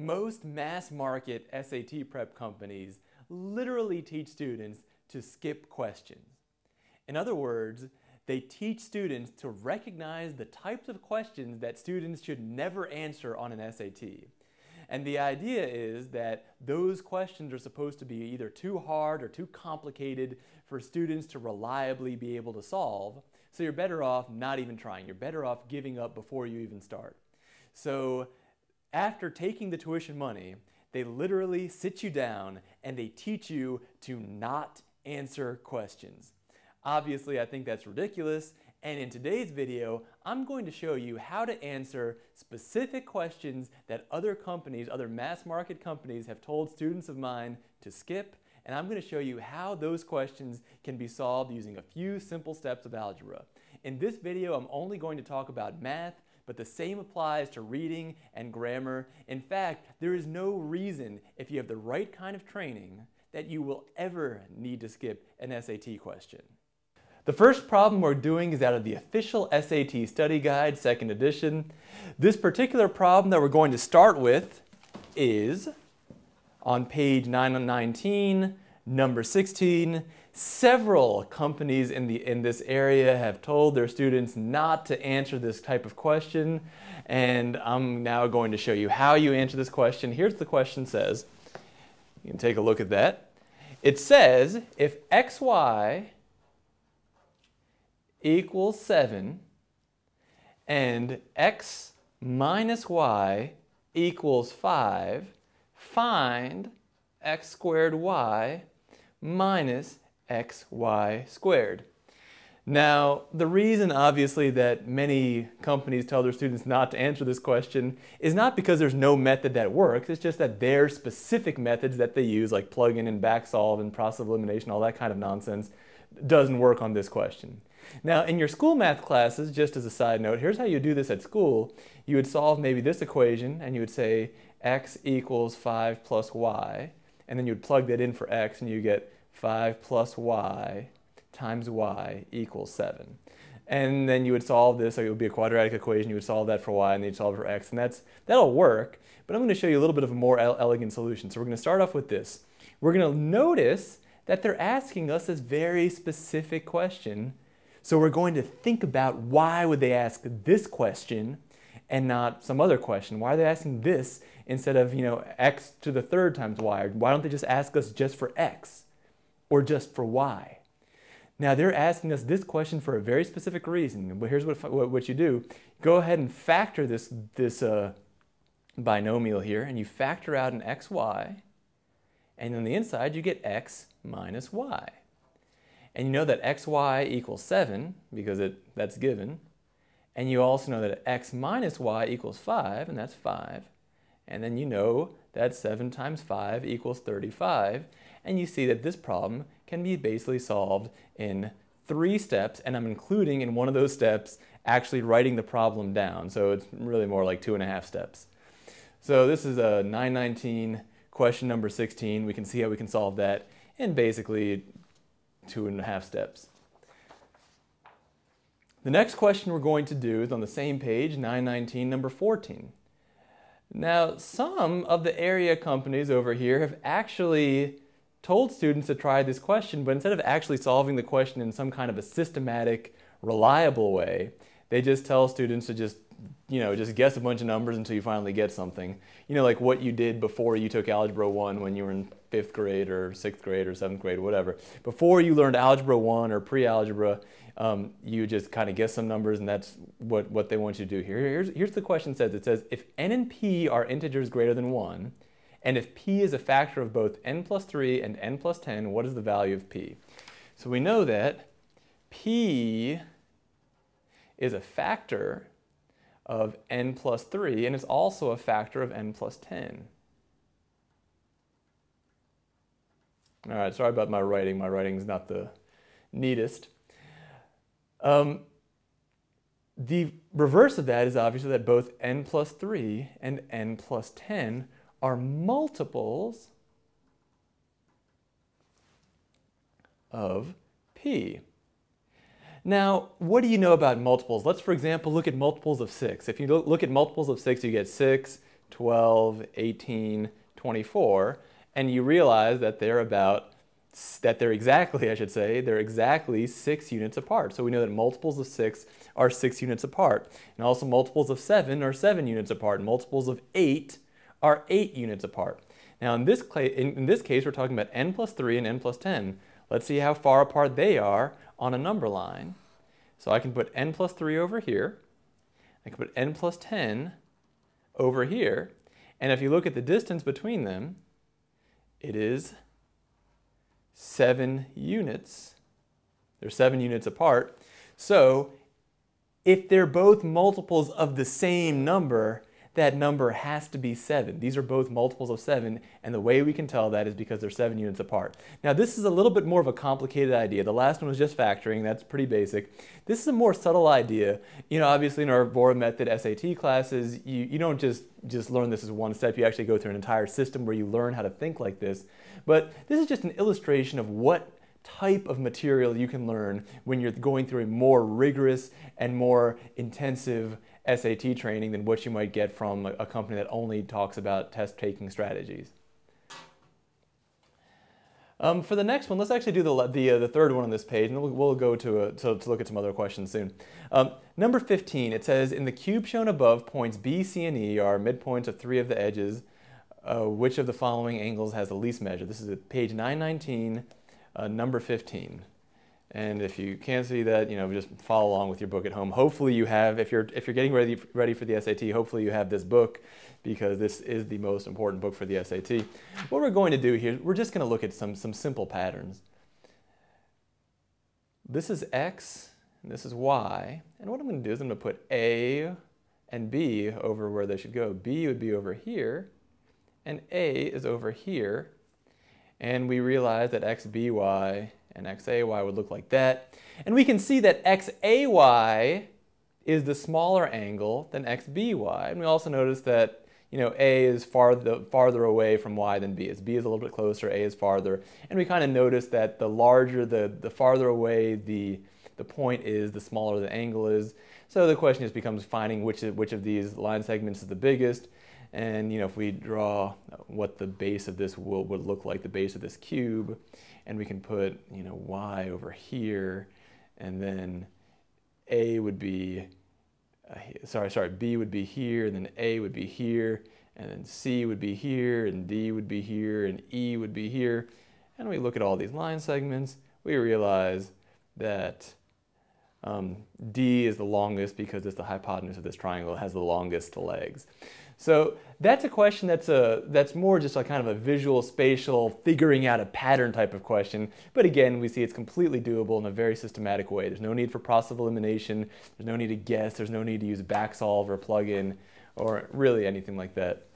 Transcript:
Most mass market SAT prep companies literally teach students to skip questions. In other words, they teach students to recognize the types of questions that students should never answer on an SAT. And the idea is that those questions are supposed to be either too hard or too complicated for students to reliably be able to solve, so you're better off not even trying. You're better off giving up before you even start. So after taking the tuition money, they literally sit you down and they teach you to not answer questions. Obviously, I think that's ridiculous, and in today's video, I'm going to show you how to answer specific questions that other companies, other mass market companies have told students of mine to skip, and I'm going to show you how those questions can be solved using a few simple steps of algebra. In this video, I'm only going to talk about math, but the same applies to reading and grammar. In fact, there is no reason, if you have the right kind of training, that you will ever need to skip an SAT question. The first problem we're doing is out of the official SAT Study Guide, 2nd edition. This particular problem that we're going to start with is on page 919, number 16. Several companies in this area have told their students not to answer this type of question, and I'm now going to show you how you answer this question. Here's what the question says. You can take a look at that. It says, if xy equals 7 and x minus y equals 5, find x squared y minus xy squared. Now, the reason obviously that many companies tell their students not to answer this question is not because there's no method that works, it's just that their specific methods that they use, like plug-in and back-solve and process of elimination, all that kind of nonsense, doesn't work on this question. Now, in your school math classes, just as a side note, here's how you do this at school. You would solve maybe this equation, and you would say x equals 5 plus y, and then you would plug that in for x, and you get 5 plus y times y equals 7. And then you would solve this, so it would be a quadratic equation, you would solve that for y, and then you'd solve it for x, and that'll work, but I'm going to show you a little bit of a more elegant solution. So we're going to start off with this. We're going to notice that they're asking us this very specific question. So we're going to think about why would they ask this question and not some other question. Why are they asking this instead of, x to the third times y? Or why don't they just ask us just for x or just for y? Now they're asking us this question for a very specific reason. But here's what you do. Go ahead and factor this binomial here, and you factor out an xy, and on the inside you get x minus y. And you know that xy equals 7 because that's given. And you also know that x minus y equals 5, and that's 5. And then you know that 7 times 5 equals 35. And you see that this problem can be basically solved in 3 steps, and I'm including in one of those steps actually writing the problem down. So it's really more like 2.5 steps. So this is a 919 question number 16. We can see how we can solve that in basically 2.5 steps. The next question we're going to do is on the same page, 919, number 14. Now, some of the area companies over here have actually told students to try this question, but instead of actually solving the question in some kind of a systematic, reliable way, they just tell students to just guess a bunch of numbers until you finally get something. Like what you did before you took Algebra 1 when you were in 5th grade or 6th grade or 7th grade or whatever. Before you learned Algebra 1 or pre-algebra, you just kind of guess some numbers, and that's what they want you to do here. Here's the question says. It says, if n and p are integers greater than 1, and if p is a factor of both n plus 3 and n plus 10, what is the value of p? So we know that p is a factor of n plus 3, and it's also a factor of n plus 10. All right, sorry about my writing. My writing's not the neatest. The reverse of that is obviously that both n plus 3 and n plus 10 are multiples of p. Now, what do you know about multiples? Let's, for example, look at multiples of 6. If you look at multiples of 6, you get 6, 12, 18, 24, and you realize that they're exactly 6 units apart. So we know that multiples of 6 are 6 units apart. And also multiples of 7 are 7 units apart. And multiples of 8 are 8 units apart. Now in this case, we're talking about n plus 3 and n plus 10. Let's see how far apart they are on a number line. So I can put n plus 3 over here. I can put n plus 10 over here. And if you look at the distance between them, it is 7 units. They're 7 units apart. So if they're both multiples of the same number, that number has to be 7. These are both multiples of 7, and the way we can tell that is because they're 7 units apart. Now this is a little bit more of a complicated idea. The last one was just factoring, that's pretty basic. This is a more subtle idea. You know, obviously in our vohramethod SAT classes, you don't just learn this as one step, you actually go through an entire system where you learn how to think like this. But this is just an illustration of what type of material you can learn when you're going through a more rigorous and more intensive SAT training than what you might get from a company that only talks about test-taking strategies. For the next one, let's actually do the third one on this page, and then we'll go to look at some other questions soon. Number 15, it says, in the cube shown above, points B, C, and E are midpoints of 3 of the edges. Which of the following angles has the least measure? This is at page 919, number 15. And if you can't see that, you know, just follow along with your book at home. Hopefully you have, if you're getting ready for the SAT, hopefully you have this book, because this is the most important book for the SAT. What we're going to do here, we're just going to look at some simple patterns. This is X, and this is Y. And what I'm going to do is I'm going to put A and B over where they should go. B would be over here, and A is over here. And we realize that XBY and XAY would look like that. And we can see that XAY is the smaller angle than XBY. And we also notice that, you know, A is farther away from Y than B is. B is a little bit closer, A is farther. And we kind of notice that the farther away the point is, the smaller the angle is. So the question just becomes finding which of these line segments is the biggest. And, you know, if we draw what the base of this would look like, the base of this cube, and we can put, you know, Y over here, and then A would be, B would be here, and then A would be here, and then C would be here, and D would be here, and E would be here. And we look at all these line segments, we realize that D is the longest because it's the hypotenuse of this triangle. It has the longest legs. So that's a question that's more just a kind of a visual, spatial, figuring out a pattern type of question. But again, we see it's completely doable in a very systematic way. There's no need for process of elimination. There's no need to guess. There's no need to use backsolve or plug-in or really anything like that.